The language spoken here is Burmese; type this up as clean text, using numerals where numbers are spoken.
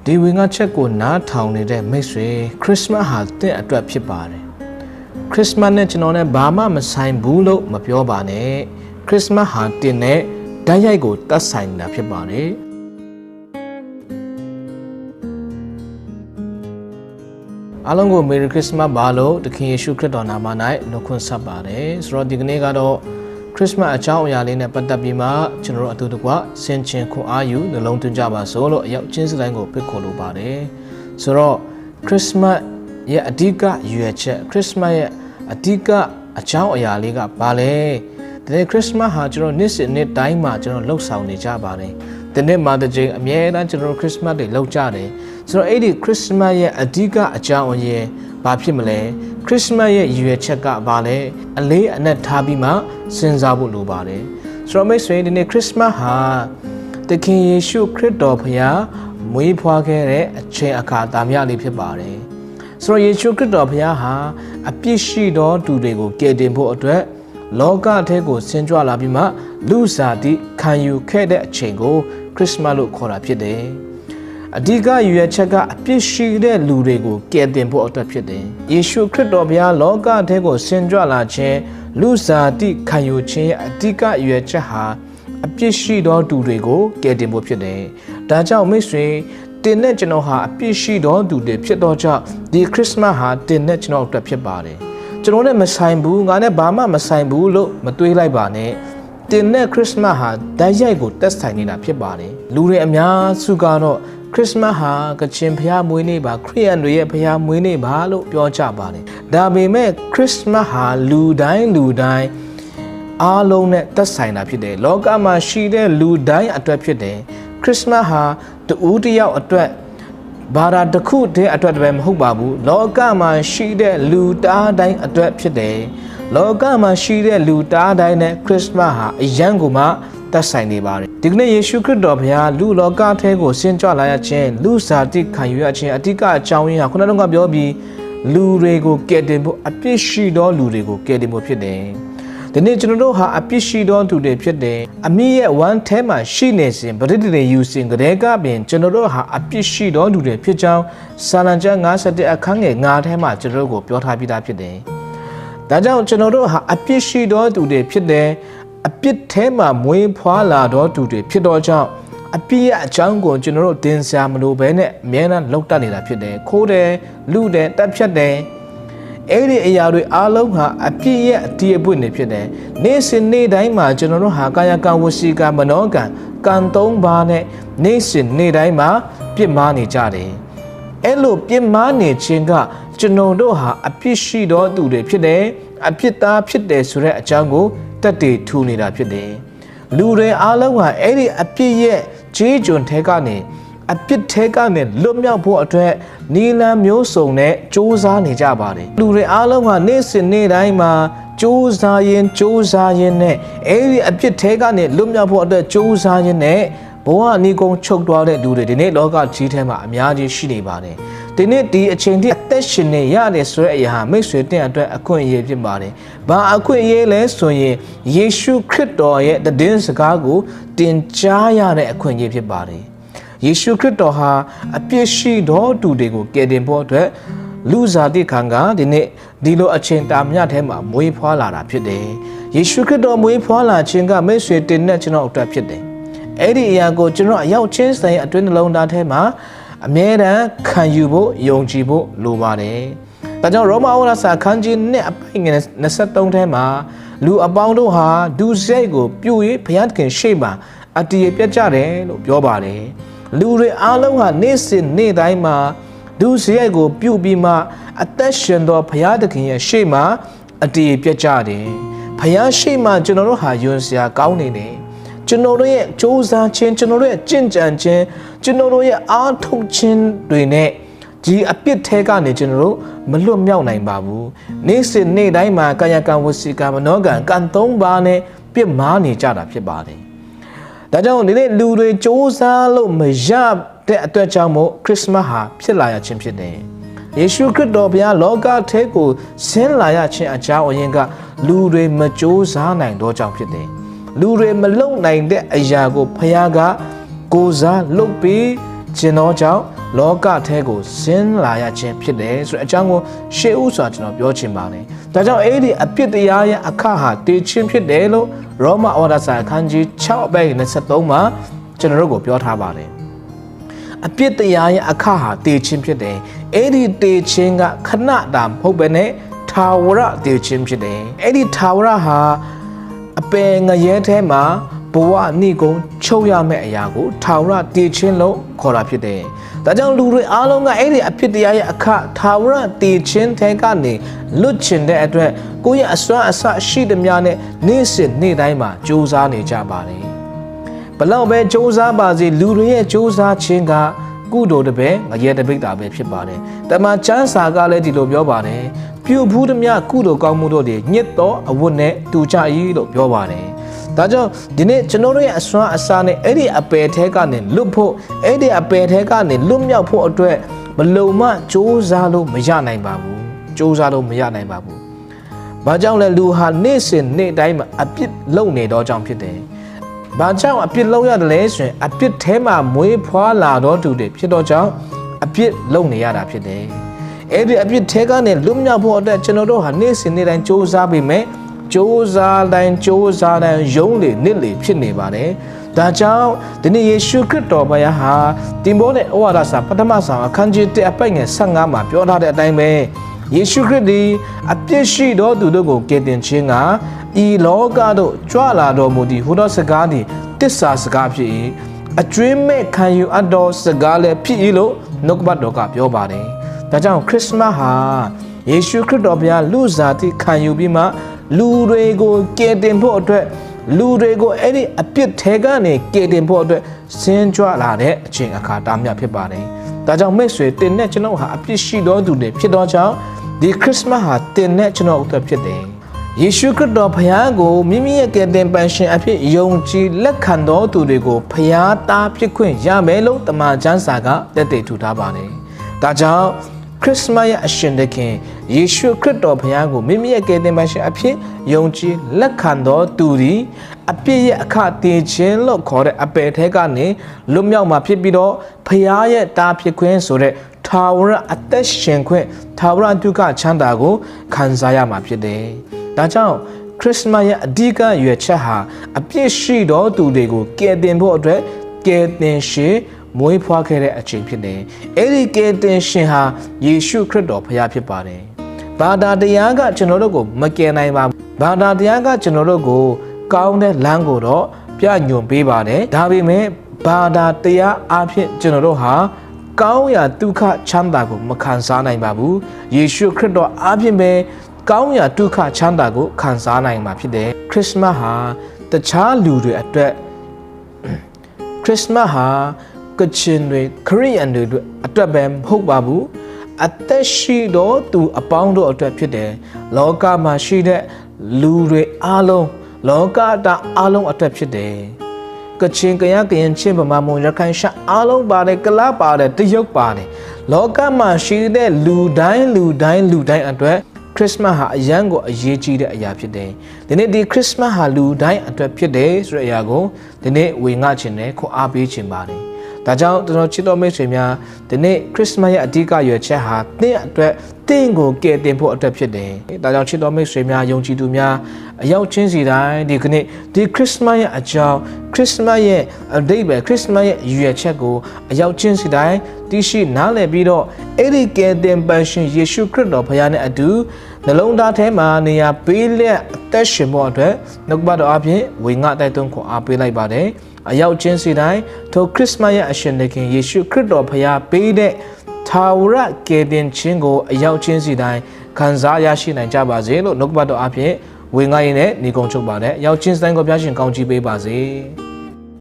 ဒီဝင်ကချက်ကိုနားထောင်နေတဲ့မိတ်ဆွေခရစ်စမတ်ဟာတင့်အတွက်ဖြစ်ပါတယ်ခရစ်စမတ်နဲ့ကျွန်တော်နဲ့ဘာမှမဆိုင်ဘူးလို့မပြောပါနဲ့ခရစ်စမတ်ဟာတင်တဲ့ဓာတ်ရိုက်ကိုတတ်ဆိုင်တာဖြစ်ပါတယ်အားလုံးကိုမေရီခရစ်စမတ်ပါလို့သခင်ယေရှုခရစ်တော်နာမ၌နှုတ်ခွန်းဆက်ပါတယ်ဆိုတော့ဒီကနေ့ကတော့ခရစ်စမတ်အကြောင်းအရာလေးနဲ့ပတ်သက်ပြီးမှကျွန်တော်တို့အတူတကွဆင်ခြင်ခွန်အားယူနှလုံးသွင်းကြပါစို့လို့အရောက်ချင်းစတိုင်းကိုဖိတ်ခေါ်လိုပါတယ်ဆိုတော့ခရစ်စမတ်ရဲ့အဓိကရွယ်ချက်ခရစ်စမတ်ရဲ့အဓိကအကြောင်းအရာလေးကဘာလဲဒီခရစ်စမတ်ဟာကျွန်တော်နေ့စဉ်နေ့တိုင်းမှာကျွန်တော်လှုပ်ဆောင်နေကြပါတယ်ဒီနေ့မှာတစ်ချိန်အမြဲတမ်းကျွန်တော်ခရစ်စမတ်တွေလှုပ်ကြတယ်ဆိုတော့အဲ့ဒီခရစ်စမတ်ရဲ့အဓိကအကြောင်းအရာဘာဖြစ်မလဲခရစ်စမတ်ရဲ့ရွယ်ချက်ကဘာလဲအလေးအနက်ထားပြီးမှစဉ်းစားဖို့လိုပါတယ်ဆိုတော့မိတ်ဆွေဒီနေ့ခရစ်စမတ်ဟာသခင်ယေရှုခရစ်တော်ဖခင်မွေးဖွားခဲ့တဲ့အချိန်အခါသားများလေးဖြစ်ပါတယ်ဆိုတော့ယေရှုခရစ်တော်ဖခင်ဟာအပြစ်ရှိသောသူတွေကိုကယ်တင်ဖို့အတွက်လောကထဲကိုဆင်းကြွလာပြီးမှလူစားတိခံယူခဲ့တဲ့အချိန်ကိုခရစ်စမတ်လို့ခေါ်တာဖြစ်တယ်အဓိကရွယ်ချက်ကအပြစ်ရှိတဲ့လူတွေကိုကယ်တင်ဖို့အတွက်ဖြစ်တယ်ယေရှုခရစ်တော်ဘုရားလောကထဲကိုဆင်းကြွလာခြင်းလူစားတိခံယူခြင်းအဓိကရွယ်ချက်ဟာအပြစ်ရှိသောသူတွေကိုကယ်တင်ဖို့ဖြစ်တယ်ဒါကြောင့်မိတ်ဆွေတင်နဲ့ကျွန်တော်ဟာအပြစ်ရှိသောသူတွေဖြစ်တော့ကြောင့်ဒီခရစ်စမတ်ဟာတင်နဲ့ကျွန်တော်အတွက်ဖြစ်ပါတယ်ကျွန်တော်နဲ့မဆိုင်ဘူးငါနဲ့ဘာမှမဆိုင်ဘူးလို့မတွေးလိုက်ပါနဲ့တင်နဲ့ခရစ်စမတ်ဟာဓာတ်ရိုက်ကိုတက်ဆိုင်နေတာဖြစ်ပါတယ်လူတွေအများစုကတော့ခရစ်စမတ်ဟာကချင်ဘုရားမွေးနေ့ပါခရစ်ယာန်တွေရဲ့ဘုရားမွေးနေ့ပါလို့ပြောကြပါတယ်ဒါပေမဲ့ခရစ်စမတ်ဟာလူတိုင်းအားလုံးနဲ့သက်ဆိုင်တာဖြစ်တယ်လောကမှာရှိတဲ့လူတိုင်းအတွက်ဖြစ်တယ်ခရစ်စမတ်ဟာတူတယောက်အတွက်ဘာသာတစ်ခုတည်းအတွက်တည်းမဟုတ်ပါဘူးလောကမှာရှိတဲ့လူသားတိုင်းအတွက်ဖြစ်တယ်လောကမှာရှိတဲ့လူသားတိုင်းနဲ့ခရစ်စမတ်ဟာအယံကိုမှသက်ဆိုင်နေပါတယ်ဒီကနေ့ယေရှုခရစ်တော်ဘုရားလူလောကထဲကိုဆင်းကြွလာရခြင်းလူစားတိခံယူရခြင်းအဓိကအကြောင်းရင်းဟာခုနကပြောပြီးလူတွေကိုကယ်တင်ဖို့အပြစ်ရှိသောလူတွေကိုကယ်တင်ဖို့ဖြစ်တယ်ဒီနေ့ကျွန်တော်တို့ဟာအပြစ်ရှိသောသူတွေဖြစ်တယ်အမိရဲ့ဝမ်းထဲမှာရှိနေစဉ်ပဋိသန္ဓေယူစဉ်ကလေးကပင်ကျွန်တော်တို့ဟာအပြစ်ရှိသောသူတွေဖြစ်ကြောင်းစာလံကျမ်း51အခန်းငယ်9ထဲမှာကျွန်တော်တို့ကိုပြောထားပြီးသားဖြစ်တယ်ဒါကြောင့်ကျွန်တော်တို့ဟာအပြစ်ရှိသောသူတွေဖြစ်တယ်အပြစ်ထဲမှာမွေးဖွားလာသောသူတွေဖြစ်တော့ကြောင့်အပြစ်ရဲ့အကြောင်းကိုကျွန်တော်တို့တင်စရာမလိုဘဲနဲ့အမြဲတမ်းလောက်တတ်နေတာဖြစ်တယ်ခိုးတယ်လူတယ်တပ်ဖြတ်တယ်အဲ့ဒီအရာတွေအားလုံးဟာအပြစ်ရဲ့အတီးအပွင့်တွေဖြစ်တယ်နေ့စဉ်နေ့တိုင်းမှာကျွန်တော်တို့ဟာကာယကံဝစီကံမနောကံကံ၃ပါးနဲ့နေ့စဉ်နေ့တိုင်းမှာပြစ်မှားနေကြတယ်အဲ့လိုပြစ်မှားနေခြင်းကကျွန်တော်တို့ဟာအပြစ်ရှိသောသူတွေဖြစ်တယ်အပြစ်သားဖြစ်တယ်ဆိုတဲ့အကြောင်းကိုတက်တည်ထူနေတာဖြစ်တယ်လူတွေအားလုံးဟာအဲ့ဒီအပြစ်ရဲ့ခြေကျွန်းထဲကနေအပြစ်ထဲကနေလွတ်မြောက်ဖို့အတွက်နီလန်မျိုးစုံနဲ့စ조사နေကြပါတယ်လူတွေအားလုံးဟာနေ့စဉ်နေ့တိုင်းမှာစ조사ရင်းနဲ့အဲ့ဒီအပြစ်ထဲကနေလွတ်မြောက်ဖို့အတွက်စ조사ရင်းနဲ့ဘဝအနီးကုန်းချုပ်သွားတဲ့လူတွေဒီနေ့လောကကြီးထဲမှာအများကြီးရှိနေပါတယ်ဒီနေ့ဒီအချိန်ထိအသက်ရှင်နေရတယ်ဆိုတဲ့အရာဟာမိတ်ဆွေတင်အတွက်အခွင့်အရေးဖြစ်ပါတယ်။ဘာအခွင့်အရေးလဲဆိုရင်ယေရှုခရစ်တော်ရဲ့တည်င်းစကားကိုတင်ကြားရတဲ့အခွင့်အရေးဖြစ်ပါတယ်။ယေရှုခရစ်တော်ဟာအပြစ်ရှိသောသူတွေကိုကယ်တင်ဖို့အတွက်လူစားတိခံကဒီနေ့ဒီလိုအချိန်တာမြတ်ထဲမှာမွေးဖွားလာတာဖြစ်တယ်။ယေရှုခရစ်တော်မွေးဖွားလာခြင်းကမိတ်ဆွေတင်တဲ့ကျွန်တော်အတွက်ဖြစ်တယ်။အဲ့ဒီအရာကိုကျွန်တော်အရောက်ချင်းဆိုင်အတွင်းနှလုံးသားထဲမှာအမြဲတမ်းခံယူဖို့ယုံကြည်ဖို့လိုပါတယ်။ဒါကြောင့်ရောမဩဝါဒစာအခန်းကြီး1အပိုင်းငယ်23ထဲမှာလူအပေါင်းတို့ဟာဒုစရိုက်ကိုပြု၍ဘုရားသခင်ရှေ့မှာအတည်ပြတ်ကြတယ်လို့ပြောပါတယ်။လူတွေအားလုံးဟာနေ့စဉ်နေ့တိုင်းမှာဒုစရိုက်ကိုပြုပြီးမှအသက်ရှင်သောဘုရားသခင်ရဲ့ရှေ့မှာအတည်ပြတ်ကြတယ်။ဘုရားရှေ့မှာကျွန်တော်တို့ဟာယွန်းစရာကောင်းနေတယ်။ကျွန်တော်တို့ရဲ့စ조사ခြင်းကျွန်တော်တို့ရဲ့ကြင်ကြံခြင်းကျွန်တော်တို့ရဲ့အားထုတ်ခြင်းတွေနဲ့ဒီအပြစ်ထဲကနေကျွန်တော်တို့မလွတ်မြောက်နိုင်ပါဘူးနေ့စဉ်နေ့တိုင်းမှာကာယကံဝစီကံမနောကံကံ၃ပါးနဲ့ပြစ်မှားနေကြတာဖြစ်ပါတယ်ဒါကြောင့်ဒီနေ့လူတွေစ조사လို့မရတဲ့အတွက်ကြောင့်မို့ခရစ်စမတ်ဟာဖြစ်လာရခြင်းဖြစ်တယ်ယေရှုခရစ်တော်ဘုရားလောကထဲကိုဆင်းလာရခြင်းအကြောင်းအရင်းကလူတွေမစ조사နိုင်တော့ကြောင့်ဖြစ်တယ်လူတွေမလုံနိုင်တဲ့အရာကိုဘုရားကကိုစားလုပ်ပြီးခြင်းသောကြောင့် လောကထဲကိုဆင်းလာရခြင်းဖြစ်တယ်ဆိုတဲ့အကြောင်းကိုရှေးဥစွာကျွန်တော်ပြောချင်ပါတယ်ဒါကြောင့်အဲ့ဒီအပြစ်တရားရဲ့အခဟာတည်ခြင်းဖြစ်တယ်လို့ရောမဩဝါဒစာအခန်းကြီး6အပိုင်23မှာကျွန်တော်တို့ကိုပြောထားပါတယ်အပြစ်တရားရဲ့အခဟာတည်ခြင်းဖြစ်တယ်အဲ့ဒီတည်ခြင်းကခဏတာမဟုတ်ဘဲနဲ့ထာဝရတည်ခြင်းဖြစ်တယ်အဲ့ဒီထာဝရဟာအပယ်ငရဲထဲမှာဘဝနိဂုံချုပ်ရမယ့်အရာကိုထာဝရတည်ခြင်းလို့ခေါ်တာဖြစ်တယ်ဒါကြောင့်လူတွေအားလုံးကအဲ့ဒီအဖြစ်တရားရဲ့အခထာဝရတည်ခြင်းထဲကနေလွတ်ချင်တဲ့အတွက်ကိုယ့်ရဲ့အစွမ်းအစရှိသမျှနဲ့နေ့စဉ်နေ့တိုင်းမှာကြိုးစားနေကြပါတယ်ဘလောက်ပဲကြိုးစားပါစေလူတွေရဲ့ကြိုးစားခြင်းကကုသိုလ်တပဲငရဲတပိတ်တာပဲဖြစ်ပါတယ်တမန်ကျမ်းစာကလည်းဒီလိုပြောပါတယ်ပြုဘူးသမျှကုသိုလ်ကောင်းမှုတို့တွေညစ်သောအဝတ်နဲ့တူကြ၏လို့ပြောပါတယ်ဒါကြောင့်ဒီနေ့ကျွန်တော်တို့ရဲ့အစွမ်းအစနဲ့အဲ့ဒီအပယ်ထဲကနေလွတ်ဖို့အဲ့ဒီအပယ်ထဲကနေလွတ်မြောက်ဖို့အတွက်မလုံမစ조사လို့မရနိုင်ပါဘူးစ조사လို့မရနိုင်ပါဘူးဘာကြောင့်လဲလူဟာနေ့စဉ်နေ့တိုင်းမှာအပြစ်လုပ်နေတော့ကြောင့်ဖြစ်တယ်ဘာကြောင့်အပြစ်လုပ်ရတယ်လဲဆိုရင်အပြစ်ထဲမှာမွေးဖွားလာတော့သူတွေဖြစ်တော့ကြောင့်အပြစ်လုပ်နေရတာဖြစ်တယ်အဲ့ဒီအပြစ်ထဲကနေလွတ်မြောက်ဖို့အတွက်ကျွန်တော်တို့ဟာနေ့စဉ်နေ့တိုင်းစ조사ပေမဲ့စ조사တိုင်းစ조사တိုင်းယုံလေနစ်လေဖြစ်နေပါတယ်ဒါကြောင့်ဒီနေ့ယေရှုခရစ်တော်ဘုရားဟာတင်ပေါ်တဲ့ဩဝါဒစာပထမဆောင်အခန်းကြီး1အပိုင်ငယ်15မှာပြောထားတဲ့အတိုင်းပဲယေရှုခရစ်သည်အပြစ်ရှိသောသူတို့ကိုကယ်တင်ခြင်းကဤလောကသို့ကြွလာတော်မူသည့်ဟူသောစကားသည်တစ္ဆာစကားဖြစ်၏အကျွေးမဲ့ခံယူအပ်သောစကားလည်းဖြစ်၏လို့နှုတ်ကပတ်တော်ကပြောပါတယ်ဒါကြောင့်ခရစ်စမတ်ဟာယေရှုခရစ်တော်ဘုရားလူစားတိခံယူပြီးမှလူတွေကိုကယ်တင်ဖို့အတွက်လူတွေကိုအဲ့ဒီအပြစ်ထဲကနေကယ်တင်ဖို့အတွက်ဆင်းကြွလာတဲ့အချိန်အခါတာမြဖြစ်ပါတယ်ဒါကြောင့်မိတ်ဆွေတင်နဲ့ကျွန်တော်ဟာအပြစ်ရှိသောသူတွေဖြစ်သောကြောင့်ဒီခရစ်စမတ်ဟာတင်နဲ့ကျွန်တော်အတွက်ဖြစ်တယ်ယေရှုခရစ်တော်ဘုရားကိုမိမိရဲ့ကယ်တင်ပန်ရှင်အဖြစ်ယုံကြည်လက်ခံသောသူတွေကိုဘုရားသားဖြစ်ခွင့်ရမယ်လို့တမန်ကျမ်းစာကတက်တည်ထူထားပါတယ်ဒါကြောင့်ခရစ်စမတ်ရဲ့အရှင်သခင်ယေရှုခရစ်တော်ဘုရားကိုမိမိရဲ့ကယ်တင်ပန်ရှင်အဖြစ်ယုံကြည်လက်ခံသောသူသည်အပြစ်ရဲ့အခတည်ခြင်းလို့ခေါ်တဲ့အပယ်ထဲကနေလွတ်မြောက်မှာဖြစ်ပြီးတော့ဘုရားရဲ့တာဖြစ်ခွင့်ဆိုတဲ့ထာဝရအသက်ရှင်ခွင့်ထာဝရဒုက္ခချမ်းသာကိုခံစားရမှာဖြစ်တယ်။ဒါကြောင့်ခရစ်စမတ်ရဲ့အဓိကရွယ်ချက်ဟာအပြစ်ရှိသောသူတွေကိုကယ်တင်ဖို့အတွက်ကယ်တင်ရှင်မွေးဖွားခဲ့တဲ့အချိန်ဖြစ်တယ်။အဲ့ဒီကယ်တင်ရှင်ဟာယေရှုခရစ်တော်ဘုရားဖြစ်ပါတယ်။ဘာသာတရားကကျွန်တော်တို့ကိုမကယ်နိုင်ပါဘူး။ဘာသာတရားကကျွန်တော်တို့ကိုကောင်းတဲ့လမ်းကိုတော့ပြညွှန်ပေးပါတယ်။ဒါပေမဲ့ဘာသာတရားအဖြစ်ကျွန်တော်တို့ဟာကောင်းရာဒုက္ခချမ်းသာကိုမခံစားနိုင်ပါဘူး။ယေရှုခရစ်တော်အဖြစ်ပဲကောင်းရာဒုက္ခချမ်းသာကိုခံစားနိုင်မှာဖြစ်တယ်။ခရစ်စမတ်ဟာတခြားလူတွေအတွက်ခရစ်စမတ်ဟာကချင်တွေခရိယန်တွေအတွက်ပဲမဟုတ်ပါဘူးအသက်ရှိတော်သူအပေါင်းတို့အတွက်ဖြစ်တယ်လောကမှာရှိတဲ့လူတွေအားလုံးလောကတာအားလုံးအတွက်ဖြစ်တယ်ကချင်ကရကရင်ချင်းဗမာမွန်ရခိုင်ရှာအားလုံးပါတယ်ကလားပါတယ်တရုတ်ပါတယ်လောကမှာရှိတဲ့လူတိုင်းအတွက်ခရစ်စမတ်ဟာအရန်ကိုအရေးကြီးတဲ့အရာဖြစ်တယ်ဒီနေ့ဒီခရစ်စမတ်ဟာလူတိုင်းအတွက်ဖြစ်တယ်ဆိုတဲ့အရာကိုဒီနေ့ဝေငှချင်တယ်ခွန်အားပေးချင်ပါတယ်ဒါကြောင့်ကျွန်တော်ချစ်တော်မိတ်ဆွေများဒီနေ့ခရစ်စမတ်ရဲ့အဓိကရွယ်ချက်ဟာသင်အတွက်သင်ကိုကယ်တင်ဖို့အတွက်ဖြစ်တယ်။ဒါကြောင့်ချစ်တော်မိတ်ဆွေများယုံကြည်သူများအရောက်ချင်းစီတိုင်းဒီကနေ့ဒီခရစ်စမတ်ရဲ့အကြောင်းခရစ်စမတ်ရဲ့အဓိပ္ပာယ်ခရစ်စမတ်ရဲ့ရွယ်ချက်ကိုအရောက်ချင်းစီတိုင်းသိရှိနားလည်ပြီးတော့အဲ့ဒီကယ်တင်ပန်ရှင်ယေရှုခရစ်တော်ဘုရားနဲ့အတူနှလုံးသားထဲမှာနေရာပေးလက်အသက်ရှင်ဖို့အတွက်နှုတ်ကပတ်တော်အပြင်ဝေငှတိုက်တွန်းခွန်အားပေးလိုက်ပါတယ်။အရောက်ချင်းစီတိုင်းထိုခရစ်စမတ်ရဲ့အရှင်သခင်ယေရှုခရစ်တော်ဘုရားပေးတဲ့ထာဝရကယ်တင်ခြင်းကိုအရောက်ချင်းစီတိုင်းခံစားရရှိနိုင်ကြပါစေလို့နှုတ်ကပတ်တော်အပြင်ဝေငှရင်းနဲ့ညီကုန်းချုပ်ပါတယ်။အရောက်ချင်းစီတိုင်းကိုဘုရားရှင်ကောင်းချီးပေးပါစေ။